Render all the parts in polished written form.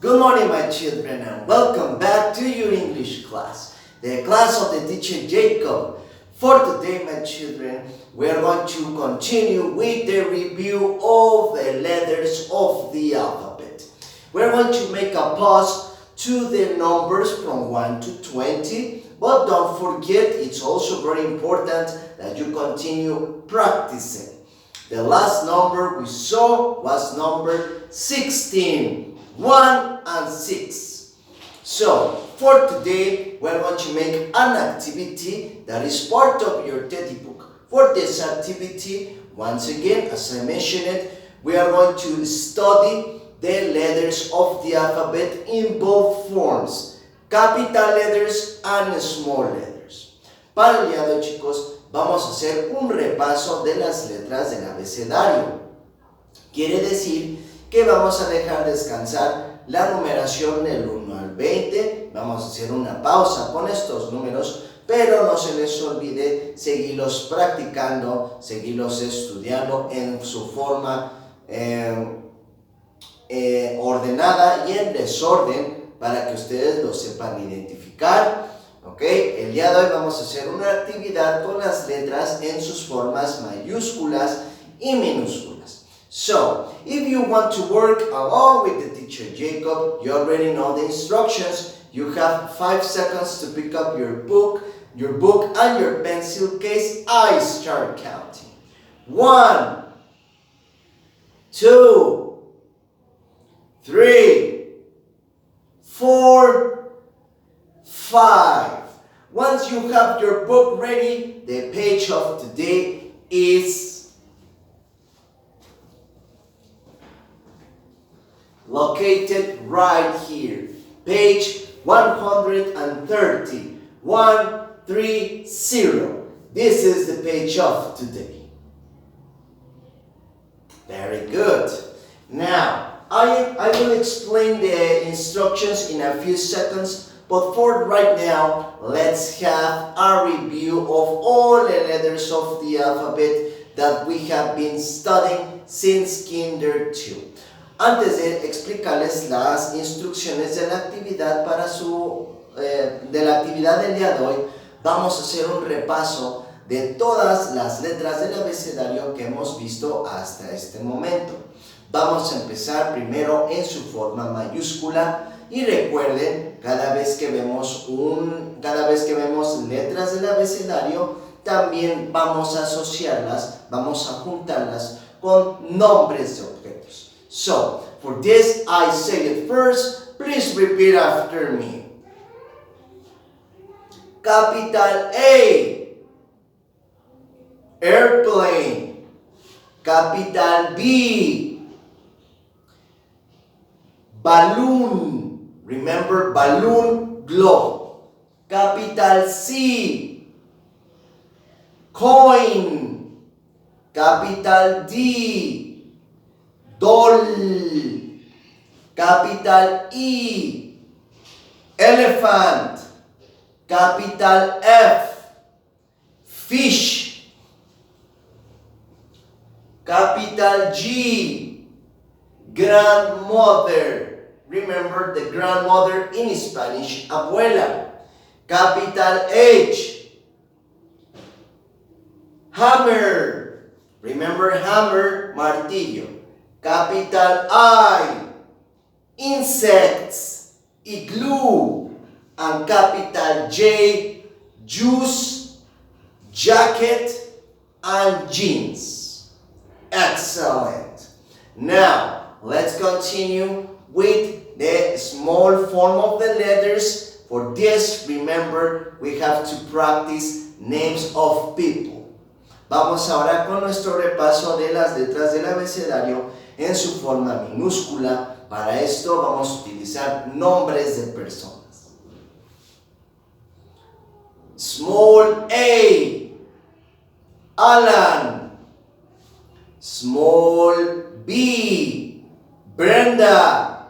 Good morning, my children, and welcome back to your English class, the class of the teacher Jacob. For today, my children, we are going to continue with the review of the letters of the alphabet. We're going to make a pause to the numbers from 1 to 20, but don't forget, it's also very important that you continue practicing. The last number we saw was number 16, 1 and 6. So, for today, we're going to make an activity that is part of your teddy book. For this activity, once again, as I mentioned it, we are going to study the letters of the alphabet in both forms, capital letters and small letters. Para el día de hoy, chicos, vamos a hacer un repaso de las letras del abecedario. Quiere decir que vamos a dejar descansar la numeración del 1 al 20. Vamos a hacer una pausa con estos números, pero no se les olvide seguirlos practicando, seguirlos estudiando en su forma ordenada y en desorden para que ustedes lo sepan identificar. ¿Ok? El día de hoy vamos a hacer una actividad con las letras en sus formas mayúsculas y minúsculas. So, if you want to work along with the teacher Jacob, you already know the instructions. You have 5 seconds to pick up your book and your pencil case. I start counting. 1, 2, 3, 4, 5. Once you have your book ready, the page of today is located right here. Page 130. 130. This is the page of today. Very good. Now, I will explain the instructions in a few seconds. But for right now, let's have a review of all the letters of the alphabet that we have been studying since Kinder 2. Antes de explicarles las instrucciones de la actividad del día de hoy, vamos a hacer un repaso de todas las letras del abecedario que hemos visto hasta este momento. Vamos a empezar primero en su forma mayúscula. Y recuerden, cada vez que vemos letras del abecedario, también vamos a asociarlas, vamos a juntarlas con nombres de objetos. So, for this I say it first, please repeat after me. Capital A, airplane. Capital B, balloon. Remember, balloon, globe. Capital C, coin. Capital D, doll. Capital E, elephant. Capital F, fish. Capital G, grandmother. Remember the grandmother in Spanish, abuela. Capital H, hammer. Remember hammer, martillo. Capital I, insects, igloo. And capital J, juice, jacket, and jeans. Excellent. Now, let's continue with the small form of the letters. For this, remember, we have to practice names of people. Vamos ahora con nuestro repaso de las letras del abecedario en su forma minúscula. Para esto vamos a utilizar nombres de personas. Small A, Alan. Small B, Brenda.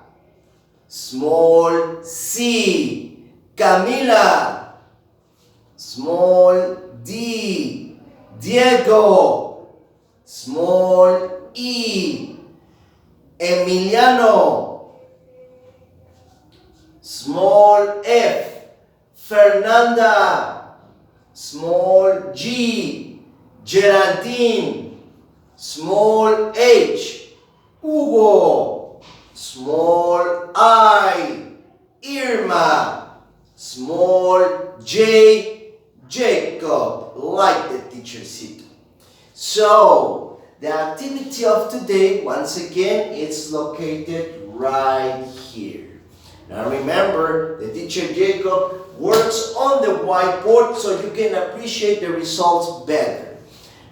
Small C, Camila. Small D, Diego. Small E, Emiliano. small f, Fernanda, small g, Geraldine, small h, Hugo, small I, Irma, small j, Jacob, like the teacher said. So, the activity of today, once again, it's located right here. Now remember, the teacher Jacob works on the whiteboard so you can appreciate the results better.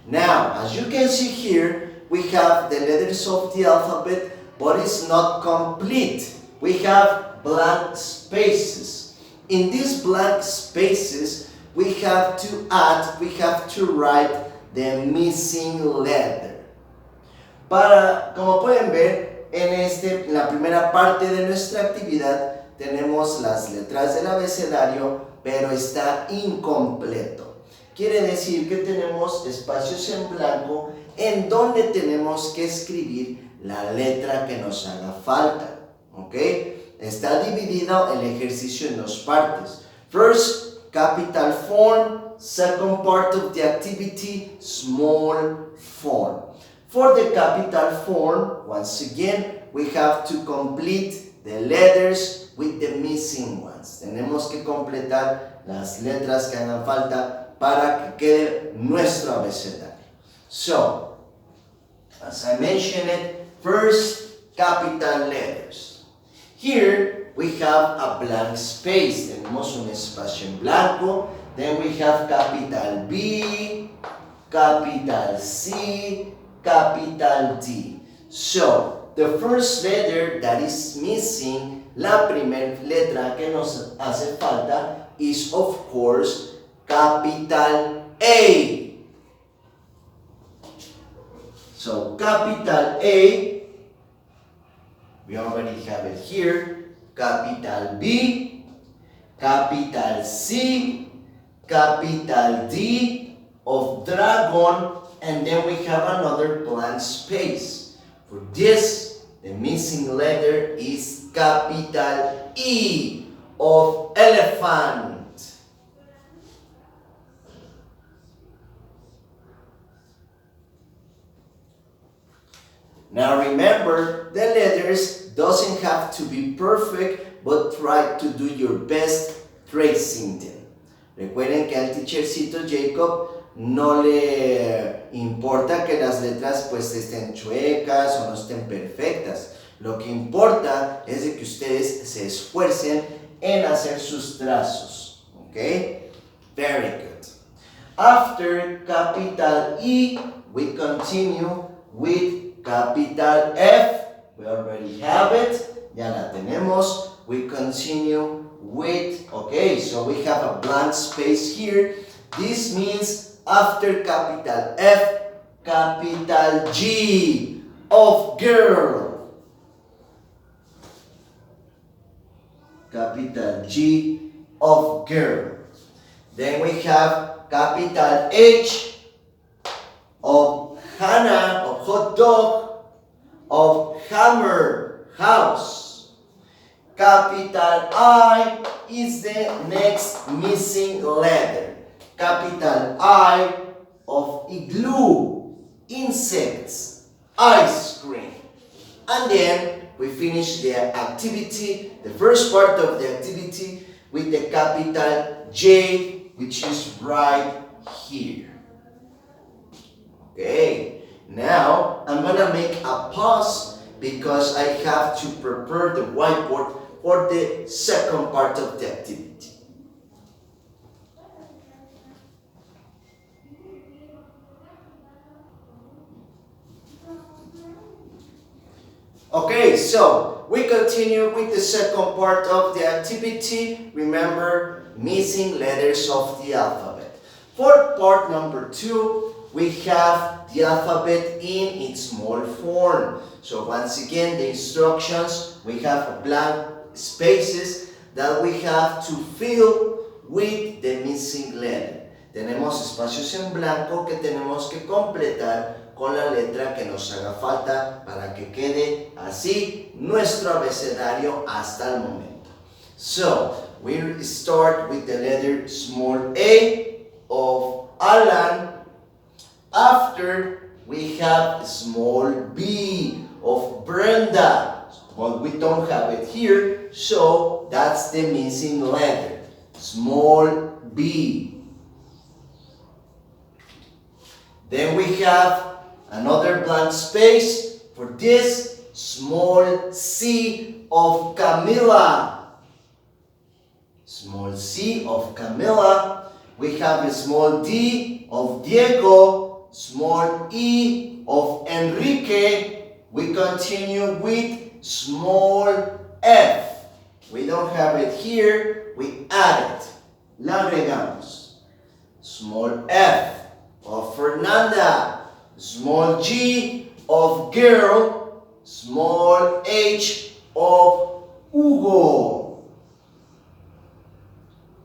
Now, as you can see here, we have the letters of the alphabet, but it's not complete. We have blank spaces. In these blank spaces, we have to write the missing letter. Como pueden ver, en la primera parte de nuestra actividad tenemos las letras del abecedario, pero está incompleto. Quiere decir que tenemos espacios en blanco en donde tenemos que escribir la letra que nos haga falta. ¿Ok? Está dividido el ejercicio en dos partes. First, capital form. Second part of the activity, small form. For the capital form, once again, we have to complete the letters with the missing ones. Tenemos que completar las letras que hagan falta para que quede nuestro abecedario. So, as I mentioned it, first, capital letters. Here, we have a blank space. Tenemos un espacio en blanco. Then we have capital B, capital C, capital D. So, the first letter that is missing, la primera letra que nos hace falta, is of course capital A. So, capital A, we already have it here, capital B, capital C, capital D of dragon, and then we have another blank space. For this, the missing letter is capital E of elephant. Now remember, the letters doesn't have to be perfect, but try to do your best tracing them. Recuerden que al teachercito Jacob no le importa que las letras pues estén chuecas o no estén perfectas. Lo que importa es de que ustedes se esfuercen en hacer sus trazos. Okay? Very good. After capital E, we continue with capital F. We already have it. Ya la tenemos. We continue with, okay, so we have a blank space here. This means after capital F, capital G of girl. Capital G of girl. Then we have capital H of Hannah, of hot dog, of hammer, house. Capital I is the next missing letter. Capital I of igloo, insects, ice cream. And then we finish the activity, the first part of the activity, with the capital J, which is right here. Okay, now I'm gonna make a pause because I have to prepare the whiteboard for the second part of the activity. Okay, so we continue with the second part of the activity. Remember, missing letters of the alphabet. For part number 2, we have the alphabet in its small form. So once again, the instructions, we have blank spaces that we have to fill with the missing letter. Tenemos espacios en blanco que tenemos que completar con la letra que nos haga falta para que quede así nuestro abecedario hasta el momento. So, we start with the letter small a of Alan. After, we have small b of Brenda. But we don't have it here, so that's the missing letter. Small b. Then we have another blank space for this, small c of Camila. Small c of Camila. We have a small d of Diego, small e of Enrique. We continue with small f. We don't have it here, we add it. La agregamos. Small f of Fernanda, small g of girl, small h of Hugo,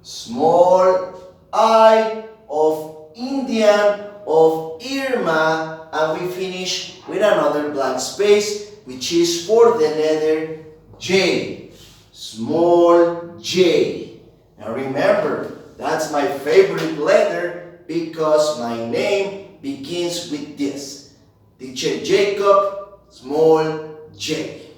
small I of Indian of Irma, and we finish with another blank space which is for the letter J, small j. Now remember, that's my favorite letter because my name begins with this. Teacher Jacob, small j.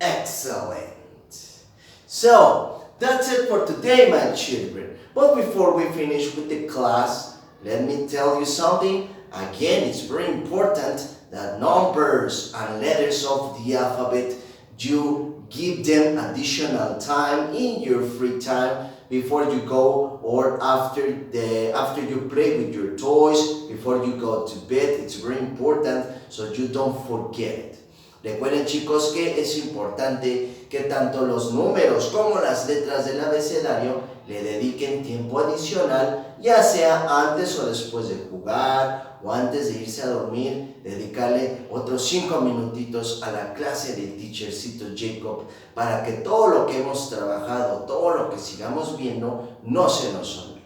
Excellent. So, that's it for today, my children. But before we finish with the class, let me tell you something. Again, it's very important that numbers and letters of the alphabet, you give them additional time in your free time before you go or after you play with your toys, before you go to bed. It's very important so you don't forget it. Recuerden, chicos, que es importante que tanto los números como las letras del abecedario le dediquen tiempo adicional, ya sea antes o después de jugar o antes de irse a dormir, dedicarle otros 5 minutitos a la clase del teachercito Jacob para que todo lo que hemos trabajado, todo lo que sigamos viendo, no se nos olvide.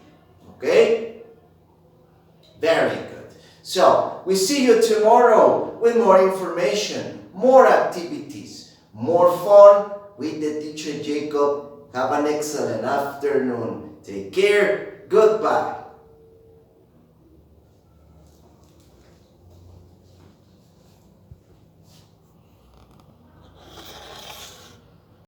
¿Ok? Very good. So, we see you tomorrow with more information, more activities, more fun with the teacher Jacob. Have an excellent afternoon. Take care. Goodbye.